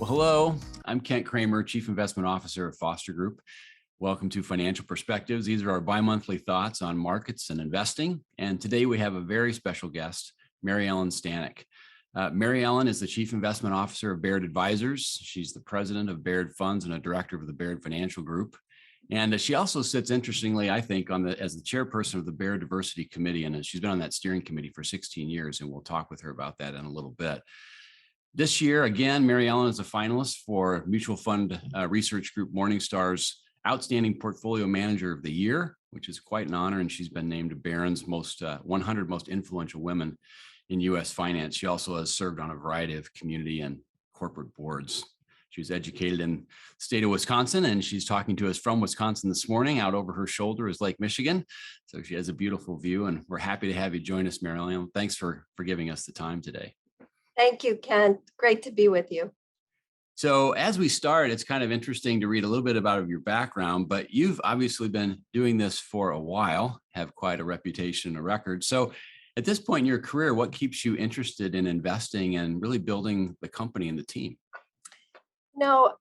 Well, hello, I'm Kent Kramer, Chief Investment Officer of Foster Group. Welcome to Financial Perspectives. These are our bi-monthly thoughts on markets and investing. And today we have a very special guest, Mary Ellen Stanek. Mary Ellen is the Chief Investment Officer of Baird Advisors. She's the President of Baird Funds and a Director of the Baird Financial Group. And she also sits, interestingly, I think, as the chairperson of the Baird Diversity Committee, and she's been on that steering committee for 16 years, and we'll talk with her about that in a little bit. This year, again, Mary Ellen is a finalist for Mutual Fund Research Group Morningstar's Outstanding Portfolio Manager of the Year, which is quite an honor, and she's been named Barron's 100 Most Influential Women in U.S. Finance. She also has served on a variety of community and corporate boards. She was educated in the state of Wisconsin, and she's talking to us from Wisconsin this morning. Out over her shoulder is Lake Michigan, so she has a beautiful view, and we're happy to have you join us, Mary Ellen. Thanks for giving us the time today. Thank you, Ken. Great to be with you. So as we start, it's kind of interesting to read a little bit about your background, but you've obviously been doing this for a while, have quite a reputation and a record. So at this point in your career, what keeps you interested in investing and really building the company and the team? No,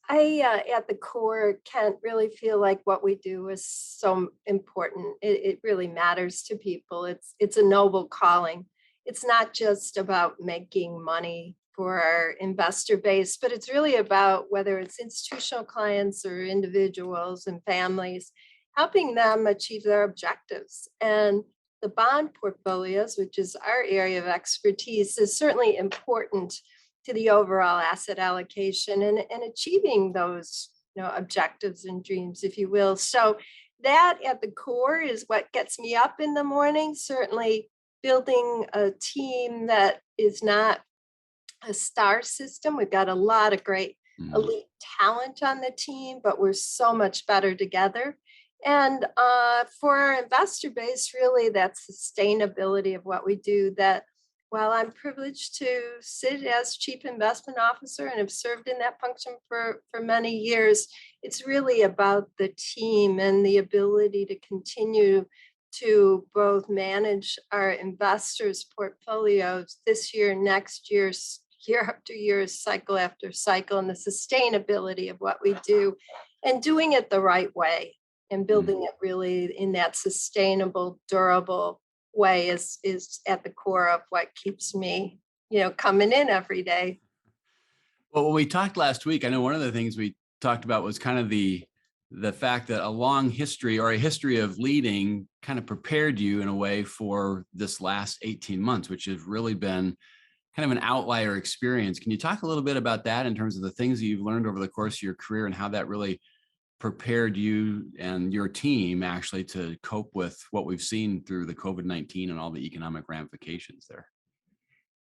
I, at the core, can't really feel like what we do is so important. It really matters to people. It's a noble calling. It's not just about making money for our investor base, but it's really about whether it's institutional clients or individuals and families, helping them achieve their objectives. And the bond portfolios, which is our area of expertise, is certainly important to the overall asset allocation and achieving those objectives and dreams, if you will. So that at the core is what gets me up in the morning, certainly building a team that is not a star system. We've got a lot of great elite talent on the team, but we're so much better together. And for our investor base, really that sustainability of what we do, that while I'm privileged to sit as Chief Investment Officer and have served in that function for many years, it's really about the team and the ability to continue to both manage our investors' portfolios this year, next year, year after year, cycle after cycle, and the sustainability of what we do, and doing it the right way and building it really in that sustainable, durable way is at the core of what keeps me, coming in every day. Well, when we talked last week, I know one of the things we talked about was kind of the fact that a long history or a history of leading kind of prepared you in a way for this last 18 months, which has really been kind of an outlier experience. Can you talk a little bit about that in terms of the things that you've learned over the course of your career and how that really prepared you and your team actually to cope with what we've seen through the COVID-19 and all the economic ramifications there?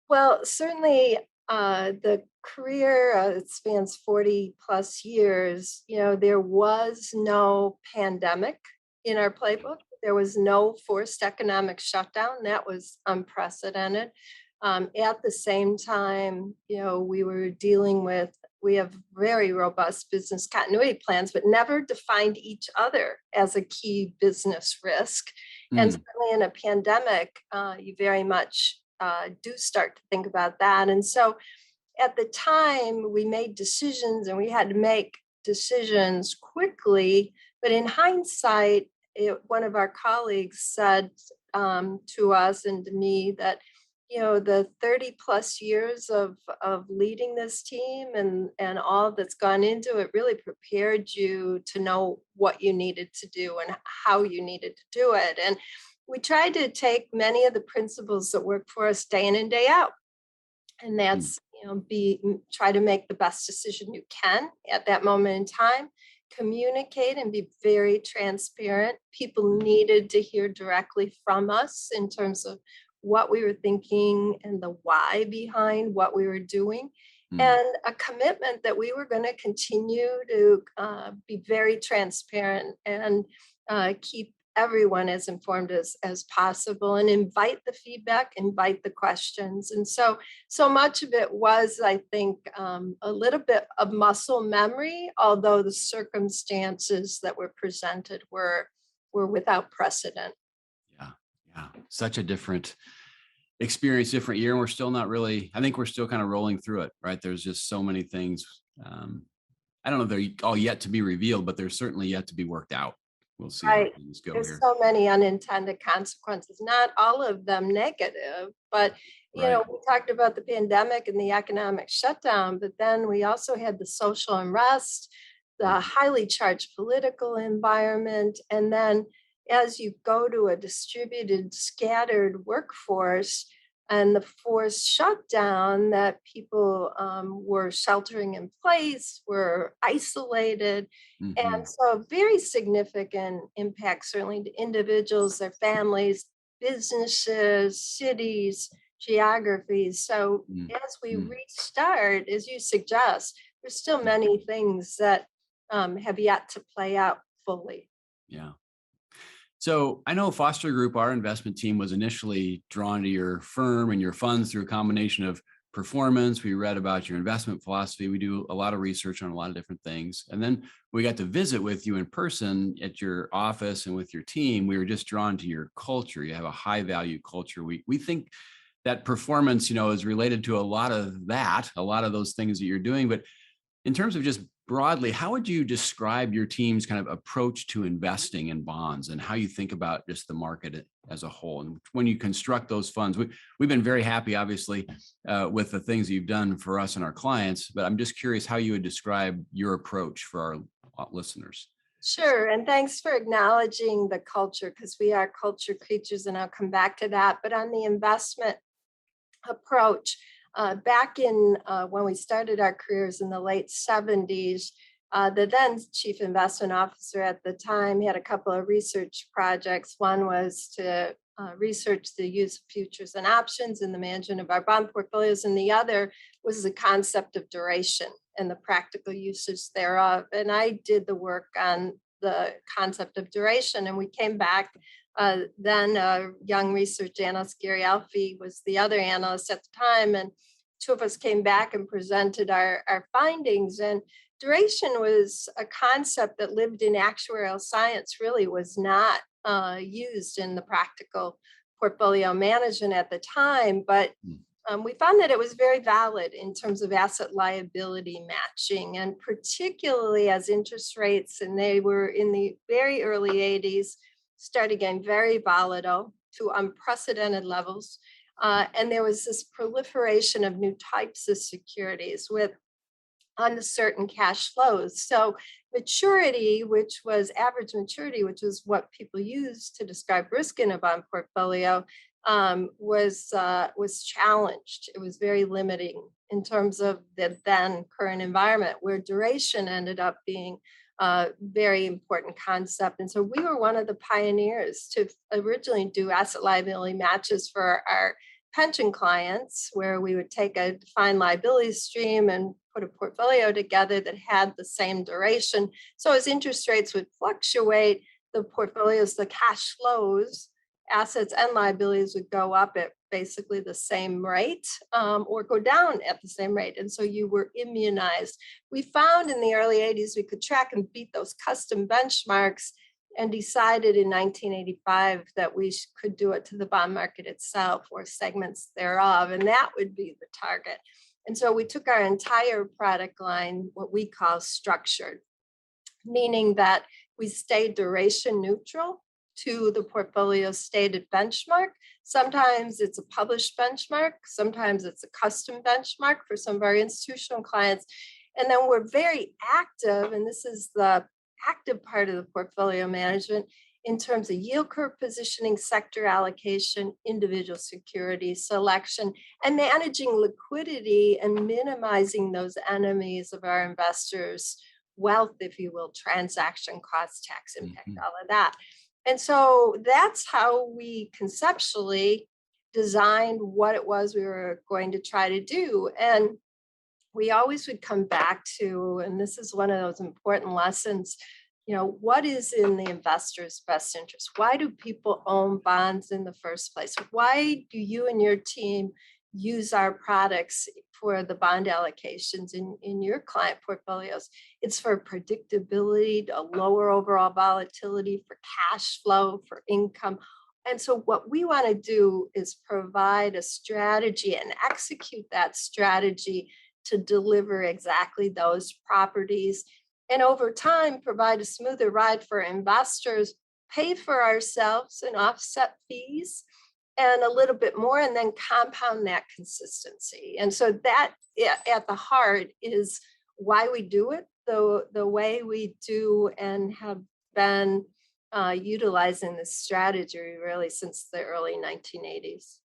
Well, certainly the career it spans 40 plus years. There was no pandemic in our playbook. There was no forced economic shutdown. That was unprecedented. At the same time, we have very robust business continuity plans, but never defined each other as a key business risk. And certainly in a pandemic, you very much do start to think about that. And so at the time, we made decisions and we had to make decisions quickly. But in hindsight, one of our colleagues said to us and to me that the 30 plus years of leading this team and all that's gone into it really prepared you to know what you needed to do and how you needed to do it. And we tried to take many of the principles that work for us day in and day out. And that's, try to make the best decision you can at that moment in time, communicate and be very transparent. People needed to hear directly from us in terms of what we were thinking and the why behind what we were doing, and a commitment that we were going to continue to be very transparent and keep everyone as informed as possible and invite the feedback, invite the questions. And so much of it was, I think, a little bit of muscle memory, although the circumstances that were presented were without precedent. Yeah. Such a different experienced different year, and we're still not really, I think we're still kind of rolling through it, right? There's just so many things. I don't know if they're all yet to be revealed, but they're certainly yet to be worked out. We'll see how Right. things go There's here. so many unintended consequences, not all of them negative, but Right. we talked about the pandemic and the economic shutdown, but then we also had the social unrest, the Mhm. highly charged political environment, and then as you go to a distributed, scattered workforce and the forced shutdown that people were sheltering in place, were isolated, and Mhm. so very significant impact, certainly to individuals, their families, businesses, cities, geographies. So Mm. as we Mm. restart, as you suggest, there's still Yeah. many things that have yet to play out fully. Yeah. So I know Foster Group, our investment team, was initially drawn to your firm and your funds through a combination of performance. We read about your investment philosophy. We do a lot of research on a lot of different things. And then we got to visit with you in person at your office and with your team. We were just drawn to your culture. You have a high value culture. We think that performance, is related to a lot of that, a lot of those things that you're doing. But in terms of just broadly, how would you describe your team's kind of approach to investing in bonds and how you think about just the market as a whole? And when you construct those funds, we've been very happy, obviously, with the things you've done for us and our clients. But I'm just curious how you would describe your approach for our listeners. Sure. And thanks for acknowledging the culture because we are culture creatures, and I'll come back to that. But on the investment approach. Back in when we started our careers in the late 70s, the then chief investment officer at the time had a couple of research projects. One was to research the use of futures and options in the management of our bond portfolios, and the other was the concept of duration and the practical uses thereof. And I did the work on the concept of duration, and we came back then young research analyst Gary Alfie was the other analyst at the time, and two of us came back and presented our findings. And duration was a concept that lived in actuarial science, really was not used in the practical portfolio management at the time, but Mm. we found that it was very valid in terms of asset liability matching, and particularly as interest rates, and they were in the very early 80s, started getting very volatile to unprecedented levels. And there was this proliferation of new types of securities with uncertain cash flows. So maturity, which was average maturity, which was what people use to describe risk in a bond portfolio, was challenged. It was very limiting in terms of the then current environment, where duration ended up being a very important concept. And so we were one of the pioneers to originally do asset liability matches for our pension clients, where we would take a defined liability stream and put a portfolio together that had the same duration. So as interest rates would fluctuate, the portfolios, the cash flows, assets and liabilities would go up at basically the same rate, or go down at the same rate. And so you were immunized. We found in the early 80s we could track and beat those custom benchmarks, and decided in 1985 that we could do it to the bond market itself or segments thereof, and that would be the target. And so we took our entire product line, what we call structured, meaning that we stayed duration neutral to the portfolio's stated benchmark. Sometimes it's a published benchmark, sometimes it's a custom benchmark for some of our institutional clients. And then we're very active, and this is the active part of the portfolio management in terms of yield curve positioning, sector allocation, individual security selection, and managing liquidity and minimizing those enemies of our investors' wealth, if you will, transaction costs, tax impact, Mhm. all of that. And so that's how we conceptually designed what it was we were going to try to do. And we always would come back to, and this is one of those important lessons, what is in the investor's best interest? Why do people own bonds in the first place? Why do you and your team use our products for the bond allocations in your client portfolios? It's for predictability, a lower overall volatility, for cash flow, for income. And so what we want to do is provide a strategy and execute that strategy to deliver exactly those properties. And over time, provide a smoother ride for investors, pay for ourselves and offset fees and a little bit more, and then compound that consistency. And so that at the heart is why we do it the way we do and have been utilizing this strategy really since the early 1980s.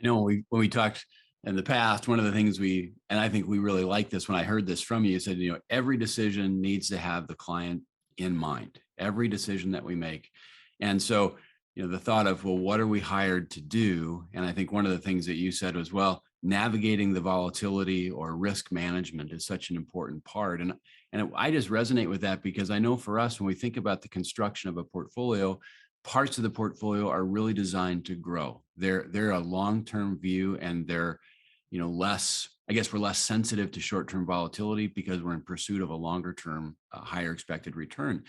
When we talked in the past, one of the things and I think we really like this when I heard this from you, you said, every decision needs to have the client in mind, every decision that we make. And so, the thought of, well, what are we hired to do? And I think one of the things that you said was, well, navigating the volatility or risk management is such an important part. And I just resonate with that because I know for us, when we think about the construction of a portfolio, parts of the portfolio are really designed to grow. They're a long-term view, and they're, less, I guess we're less sensitive to short-term volatility because we're in pursuit of a longer-term, higher expected return.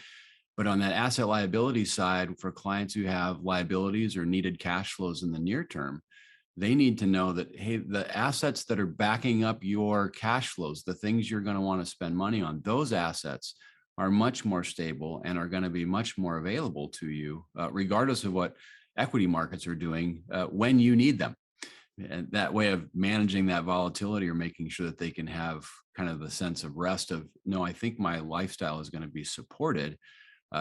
But on that asset liability side, for clients who have liabilities or needed cash flows in the near term, they need to know that, hey, the assets that are backing up your cash flows, the things you're going to want to spend money on, those assets are much more stable and are going to be much more available to you, regardless of what equity markets are doing when you need them. And that way of managing that volatility, or making sure that they can have kind of the sense of rest of, no, I think my lifestyle is going to be supported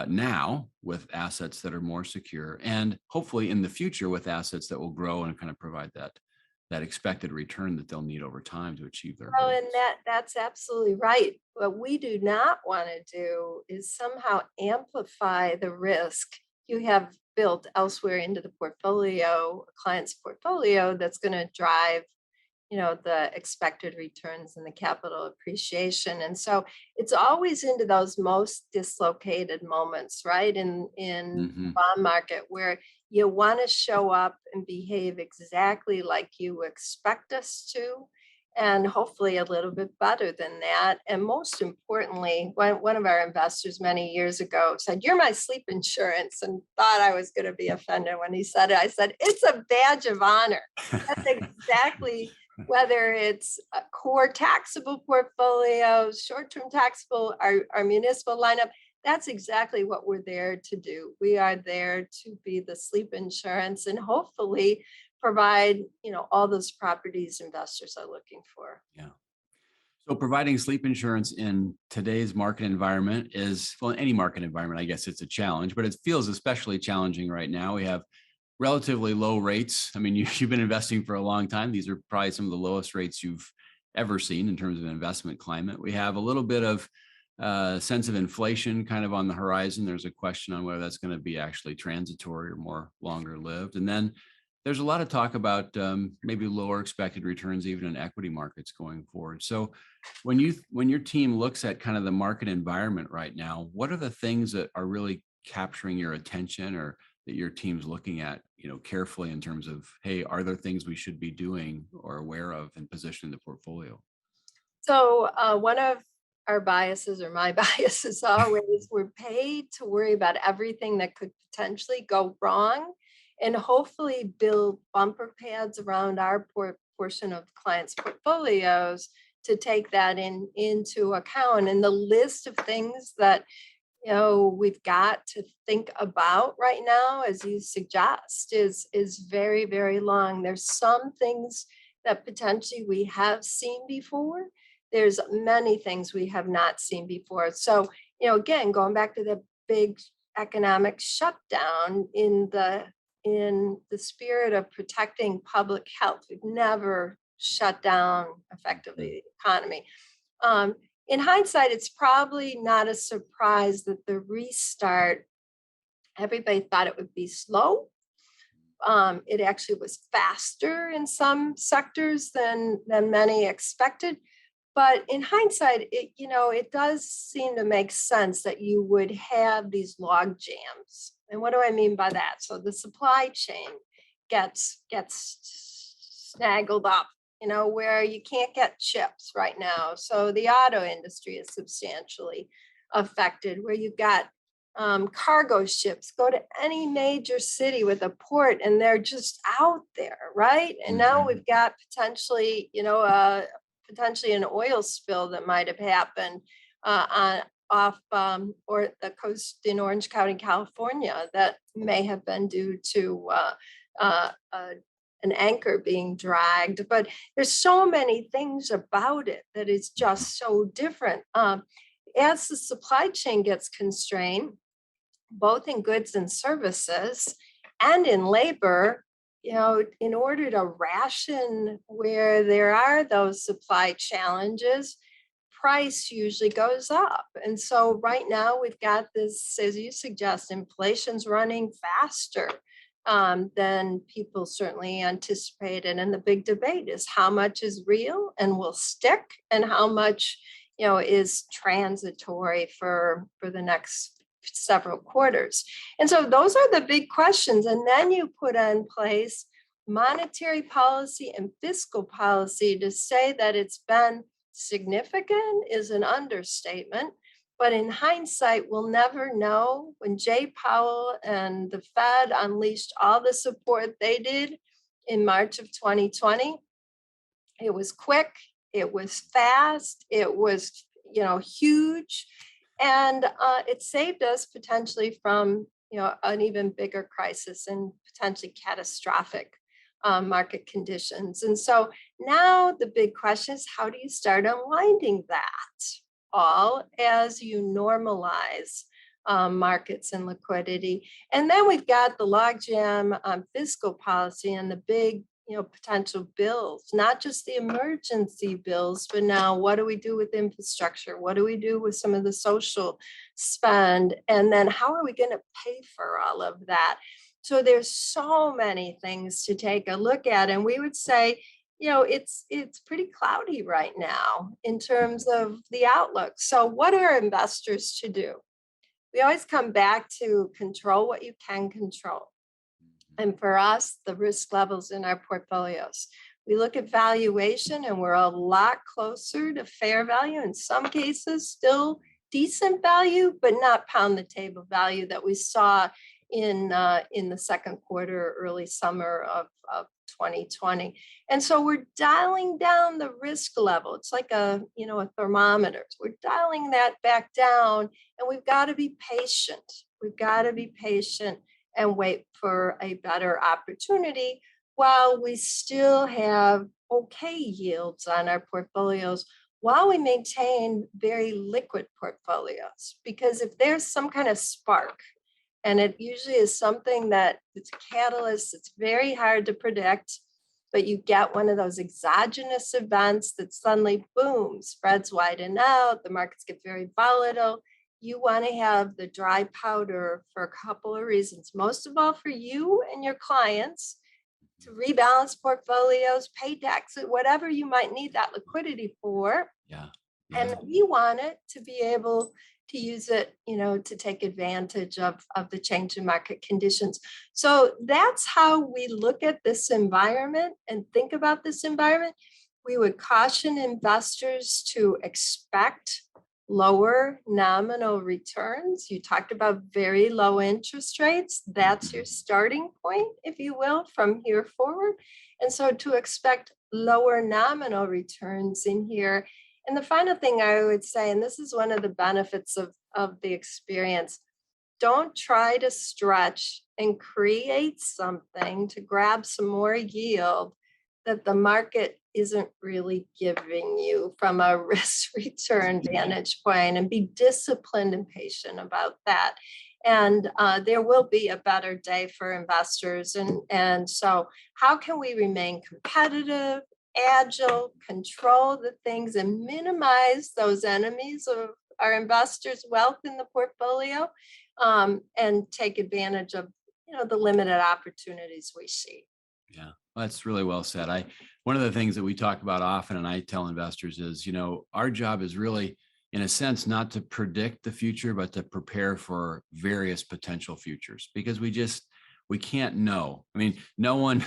now with assets that are more secure, and hopefully in the future with assets that will grow and kind of provide that expected return that they'll need over time to achieve their Oh, goals. and that's absolutely right. What we do not want to do is somehow amplify the risk you have built elsewhere into the portfolio, a client's portfolio, that's going to drive the expected returns and the capital appreciation. And so it's always into those most dislocated moments, right? In the Hmm. bond market, where you want to show up and behave exactly like you expect us to, and hopefully a little bit better than that. And most importantly, one of our investors many years ago said, "You're my sleep insurance," and thought I was going to be offended when he said it. I said, "It's a badge of honor." That's exactly, whether it's a core taxable portfolios, short-term taxable, our municipal lineup, that's exactly what we're there to do. We are there to be the sleep insurance and hopefully provide, all those properties investors are looking for. Yeah. So providing sleep insurance in today's market environment is, well, any market environment, I guess it's a challenge, but it feels especially challenging right now. We have relatively low rates. I mean, you've been investing for a long time. These are probably some of the lowest rates you've ever seen in terms of investment climate. We have a little bit of sense of inflation kind of on the horizon. There's a question on whether that's going to be actually transitory or more longer lived. And then there's a lot of talk about maybe lower expected returns even in equity markets going forward. So when your team looks at kind of the market environment right now, what are the things that are really capturing your attention, or that your team's looking at, carefully in terms of, hey, are there things we should be doing or aware of in positioning the portfolio? So one of our biases, or my bias, is always we're paid to worry about everything that could potentially go wrong, and hopefully build bumper pads around our portion of clients' portfolios to take that into account. And the list of things that we've got to think about right now, as you suggest, is very, very long. There's some things that potentially we have seen before. There's many things we have not seen before. So, again, going back to the big economic shutdown, in the spirit of protecting public health, we've never shut down effectively the economy. Um, in hindsight, it's probably not a surprise that the restart, everybody thought it would be slow. It actually was faster in some sectors than many expected. But in hindsight, it does seem to make sense that you would have these log jams. And what do I mean by that? So the supply chain gets snaggled up, where you can't get chips right now. So the auto industry is substantially affected, where you've got cargo ships. Go to any major city with a port and they're just out there, right? And now we've got potentially, potentially an oil spill that might have happened on off or the coast in Orange County, California, that may have been due to uh, uh, an anchor being dragged. But there's so many things about it that is just so different. As the supply chain gets constrained, both in goods and services and in labor, in order to ration where there are those supply challenges, price usually goes up. And so right now we've got this, as you suggest, inflation's running faster than people certainly anticipated. And the big debate is how much is real and will stick, and how much, is transitory for the next several quarters. And so those are the big questions. And then you put in place monetary policy and fiscal policy. To say that it's been significant is an understatement. But in hindsight, we'll never know. When Jay Powell and the Fed unleashed all the support they did in March of 2020, it was quick, it was fast, it was, huge. And it saved us potentially from, an even bigger crisis and potentially catastrophic market conditions. And so now the big question is, how do you start unwinding that all as you normalize markets and liquidity? And then we've got the logjam on fiscal policy and the big, potential bills, not just the emergency bills, but now what do we do with infrastructure? What do we do with some of the social spend? And then how are we going to pay for all of that? So there's so many things to take a look at. And we would say, it's pretty cloudy right now in terms of the outlook. So what are investors to do? We always come back to control what you can control. And for us, the risk levels in our portfolios. We look at valuation and we're a lot closer to fair value. In some cases, still decent value, but not pound the table value that we saw in the second quarter, early summer of 2020. And so we're dialing down the risk level. It's like a thermometer. We're dialing that back down, and we've got to be patient. We've got to be patient and wait for a better opportunity while we still have okay yields on our portfolios, while we maintain very liquid portfolios. Because if there's some kind of spark, and it usually is something that it's a catalyst, it's very hard to predict, but you get one of those exogenous events that suddenly, boom, spreads widen out, the markets get very volatile. You want to have the dry powder for a couple of reasons. Most of all, for you and your clients to rebalance portfolios, pay taxes, whatever you might need that liquidity for. Yeah. And we want it to be able to use it, to take advantage of the change in market conditions. So that's how we look at this environment and think about this environment. We would caution investors to expect lower nominal returns. You talked about very low interest rates. That's your starting point, if you will, from here forward. And so to expect lower nominal returns in here. And the final thing I would say, and this is one of the benefits of the experience, don't try to stretch and create something to grab some more yield that the market isn't really giving you from a risk return vantage point, and be disciplined and patient about that. And there will be a better day for investors. And so how can we remain competitive, agile, control the things, and minimize those enemies of our investors' wealth in the portfolio, and take advantage of the limited opportunities we see? Yeah, that's really well said. One of the things that we talk about often, and I tell investors, is, our job is really, in a sense, not to predict the future, but to prepare for various potential futures, because we can't know. I mean, no one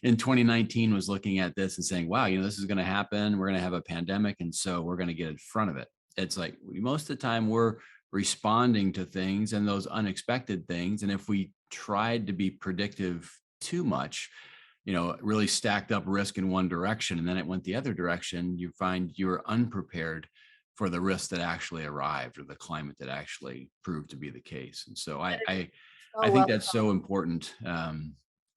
in 2019 was looking at this and saying, wow, this is going to happen. We're going to have a pandemic, and so we're going to get in front of it. It's like most of the time we're responding to things and those unexpected things. And if we tried to be predictive too much, really stacked up risk in one direction and then it went the other direction, you find you're unprepared for the risk that actually arrived or the climate that actually proved to be the case. And so I Oh, think well, that's so important,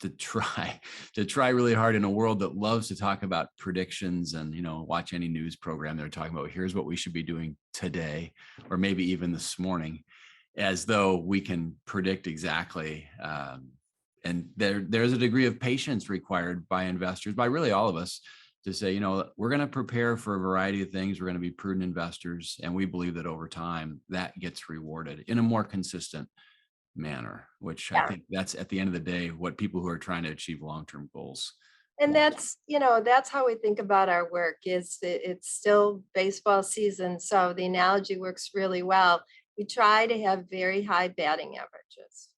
to try really hard in a world that loves to talk about predictions and, watch any news program. They're talking about, here's what we should be doing today, or maybe even this morning, as though we can predict exactly. And there's a degree of patience required by investors, by really all of us, to say, we're going to prepare for a variety of things. We're going to be prudent investors. And we believe that over time that gets rewarded in a more consistent manner, which I yeah. think that's at the end of the day, what people who are trying to achieve long-term goals And want. that's how we think about our work is that it's still baseball season. So the analogy works really well. We try to have very high batting averages,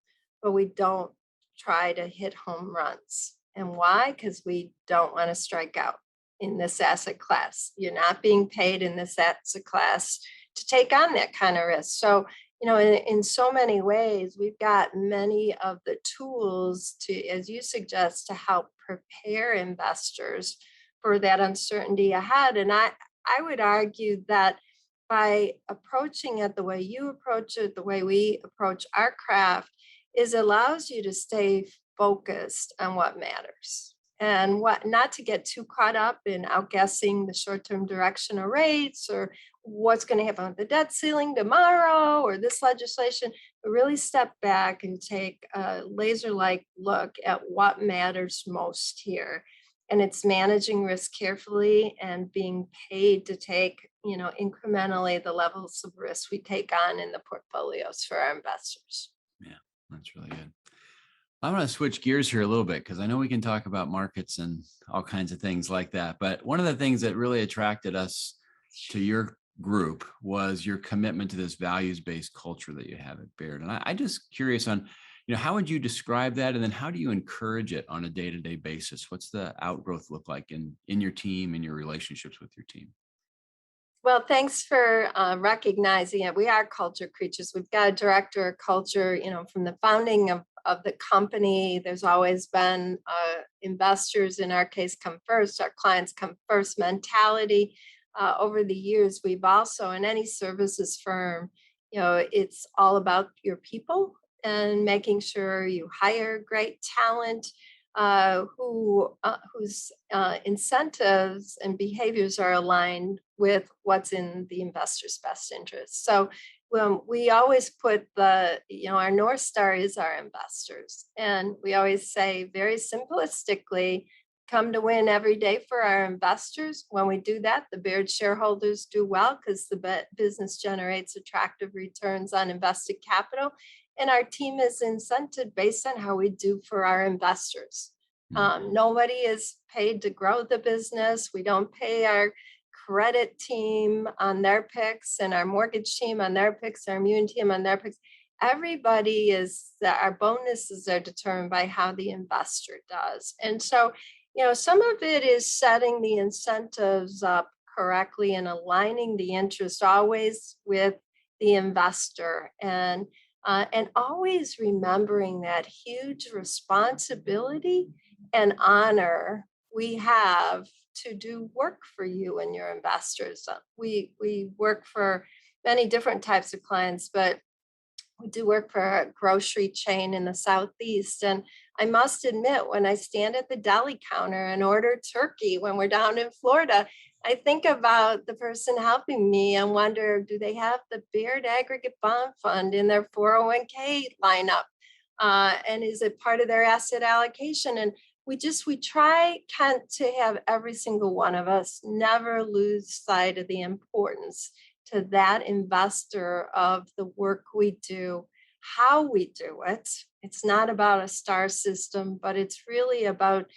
but we don't try to hit home runs. And why? Because we don't want to strike out in this asset class. You're not being paid in this asset class to take on that kind of risk. So, in so many ways, we've got many of the tools to, as you suggest, to help prepare investors for that uncertainty ahead. And I would argue that by approaching it the way you approach it, the way we approach our craft, is allows you to stay focused on what matters and what not to get too caught up in outguessing the short-term direction of rates or what's going to happen with the debt ceiling tomorrow or this legislation, but really step back and take a laser-like look at what matters most here. And it's managing risk carefully and being paid to take, incrementally the levels of risk we take on in the portfolios for our investors. Yeah, that's really good. I'm going to switch gears here a little bit because I know we can talk about markets and all kinds of things like that. But one of the things that really attracted us to your group was your commitment to this values-based culture that you have at Baird. And I just curious on, how would you describe that? And then how do you encourage it on a day-to-day basis? What's the outgrowth look like in your team and your relationships with your team? Well, thanks for recognizing it. We are culture creatures. We've got a director of culture, from the founding of the company. There's always been investors, in our case, come first, our clients come first mentality. Over the years, we've also, in any services firm, it's all about your people and making sure you hire great talent whose incentives and behaviors are aligned with what's in the investor's best interest. So we always put our North Star is our investors. And we always say very simplistically, come to win every day for our investors. When we do that, the Baird shareholders do well because the business generates attractive returns on invested capital. And our team is incented based on how we do for our investors. Nobody is paid to grow the business. We don't pay our credit team on their picks and our mortgage team on their picks, our immune team on their picks. Everybody our bonuses are determined by how the investor does. And so, some of it is setting the incentives up correctly and aligning the interest always with the investor and always remembering that huge responsibility and honor we have to do work for you and your investors. We work for many different types of clients, but we do work for a grocery chain in the Southeast. And I must admit, when I stand at the deli counter and order turkey when we're down in Florida, I think about the person helping me and wonder, do they have the Baird Aggregate Bond Fund in their 401k lineup? And is it part of their asset allocation? And we try, Kent, to have every single one of us never lose sight of the importance to that investor of the work we do, how we do it. It's not about a star system, but it's really about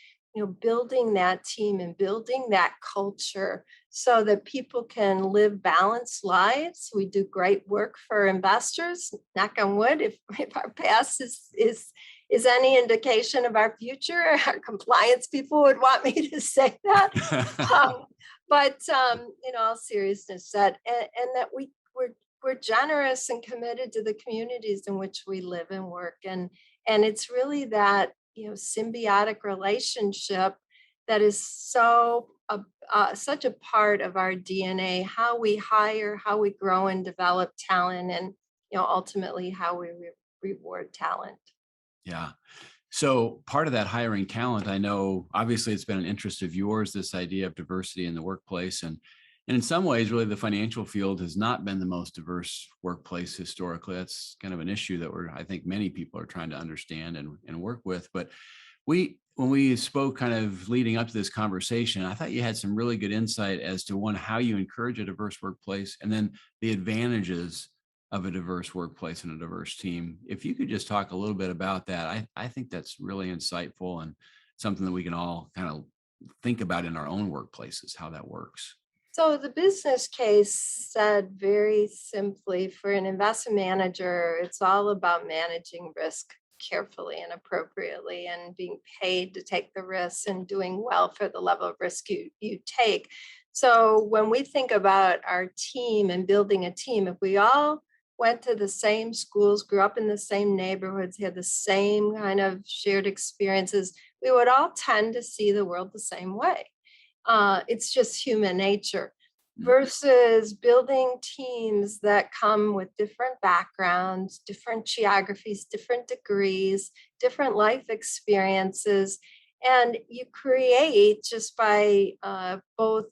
building that team and building that culture so that people can live balanced lives. We do great work for investors. Knock on wood, if our past is any indication of our future, our compliance people would want me to say that. But in all seriousness, that we're we're generous and committed to the communities in which we live and work. And it's really that, symbiotic relationship that is such a part of our DNA, how we hire, how we grow and develop talent, and, ultimately how we reward talent. Yeah. So part of that hiring talent, I know obviously it's been an interest of yours, this idea of diversity in the workplace. And in some ways, really the financial field has not been the most diverse workplace historically. That's kind of an issue that I think many people are trying to understand and work with. But when we spoke kind of leading up to this conversation, I thought you had some really good insight as to one, how you encourage a diverse workplace, and then the advantages of a diverse workplace and a diverse team. If you could just talk a little bit about that, I think that's really insightful and something that we can all kind of think about in our own workplaces, how that works. So the business case said very simply, for an investment manager, it's all about managing risk carefully and appropriately and being paid to take the risks and doing well for the level of risk you take. So when we think about our team and building a team, if we all went to the same schools, grew up in the same neighborhoods, had the same kind of shared experiences, we would all tend to see the world the same way. It's just human nature, Mm. versus building teams that come with different backgrounds, different geographies, different degrees, different life experiences. And you create just by both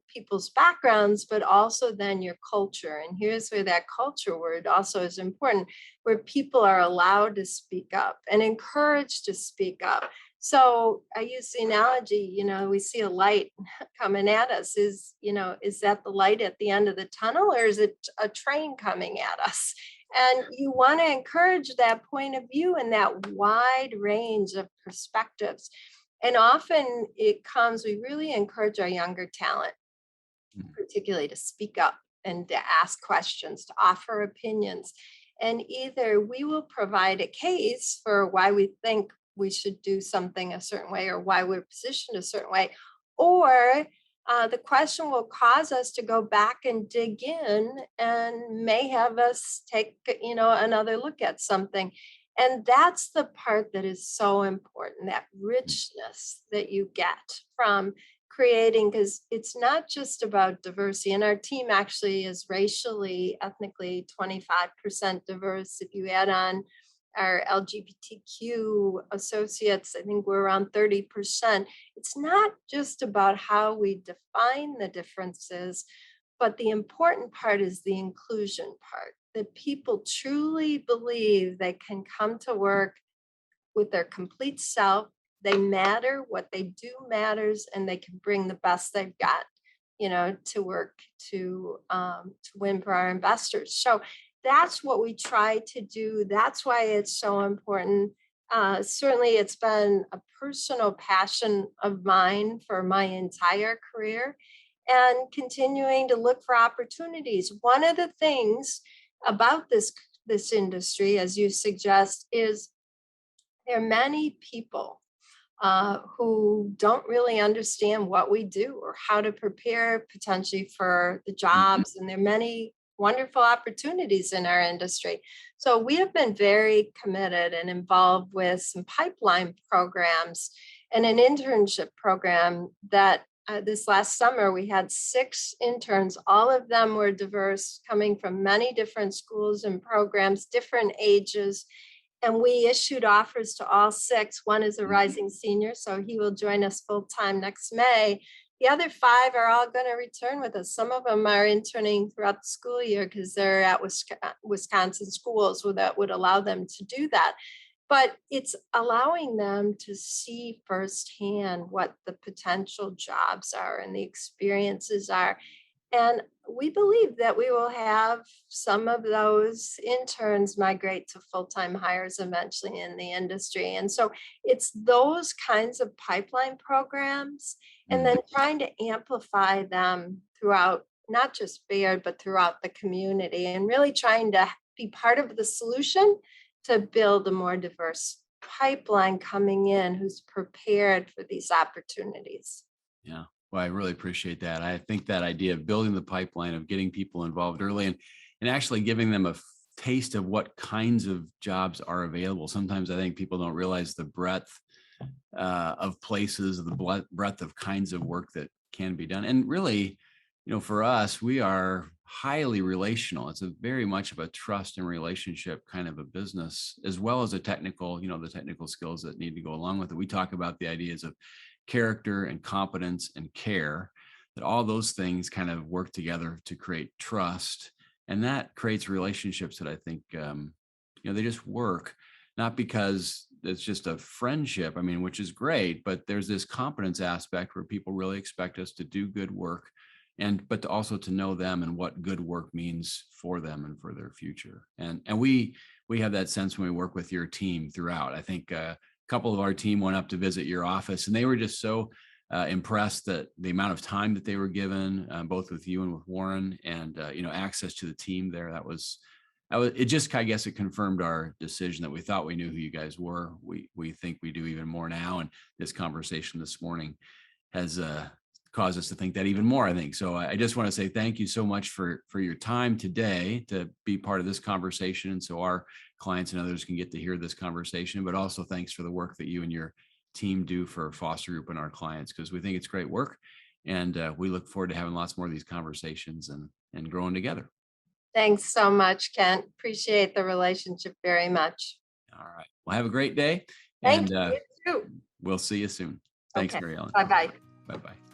people's backgrounds, but also then your culture. And here's where that culture word also is important, where people are allowed to speak up and encouraged to speak up. So I use the analogy, we see a light coming at us. Is that the light at the end of the tunnel, or is it a train coming at us? And you want to encourage that point of view and that wide range of perspectives. And often we really encourage our younger talent, Mm. particularly to speak up and to ask questions, to offer opinions. And either we will provide a case for why we think we should do something a certain way or why we're positioned a certain way, or the question will cause us to go back and dig in and may have us take, another look at something. And that's the part that is so important, that richness that you get from creating, because it's not just about diversity. And our team actually is racially, ethnically 25% diverse. If you add on our LGBTQ associates, I think we're around 30%. It's not just about how we define the differences, but the important part is the inclusion part, that people truly believe they can come to work with their complete self. They matter, what they do matters, and they can bring the best they've got, to work to win for our investors. So that's what we try to do. That's why it's so important. Certainly, it's been a personal passion of mine for my entire career, and continuing to look for opportunities. One of the things about this industry, as you suggest, is there are many people who don't really understand what we do or how to prepare potentially for the Mhm. jobs. And there are many wonderful opportunities in our industry. So we have been very committed and involved with some pipeline programs and an internship program that this last summer we had 6 interns. All of them were diverse, coming from many different schools and programs, different ages, and we issued offers to all 6. One is a Mhm. rising senior, so he will join us full time next May. The other 5 are all going to return with us. Some of them are interning throughout the school year because they're at Wisconsin schools that would allow them to do that. But it's allowing them to see firsthand what the potential jobs are and the experiences are. And we believe that we will have some of those interns migrate to full-time hires eventually in the industry. And so it's those kinds of pipeline programs, and Mm. then trying to amplify them throughout not just Baird, but throughout the community, and really trying to be part of the solution to build a more diverse pipeline coming in who's prepared for these opportunities. Yeah. Well, I really appreciate that. I think that idea of building the pipeline, of getting people involved early and actually giving them a taste of what kinds of jobs are available. Sometimes I think people don't realize the breadth of places, the breadth of kinds of work that can be done. And really, for us, we are highly relational. It's a very much of a trust and relationship kind of a business, as well as a technical, the technical skills that need to go along with it. We talk about the ideas of character and competence and care, that all those things kind of work together to create trust. And that creates relationships that I think, they just work, not because it's just a friendship, which is great, but there's this competence aspect where people really expect us to do good work but also to know them and what good work means for them and for their future. And we have that sense when we work with your team throughout. I think a couple of our team went up to visit your office, and they were just so impressed that the amount of time that they were given, both with you and with Warren, and access to the team there. It just, I guess, it confirmed our decision that we thought we knew who you guys were. We think we do even more now, and this conversation this morning has caused us to think that even more, I think. So I just want to say thank you so much for your time today to be part of this conversation, and so our clients and others can get to hear this conversation. But also thanks for the work that you and your team do for Foster Group and our clients, because we think it's great work, and we look forward to having lots more of these conversations and growing together. Thanks so much, Kent. Appreciate the relationship very much. All right. Well, have a great day. Thank And you. You too. we'll see you soon. Thanks, Okay. Mary Ellen. Bye-bye. Bye-bye.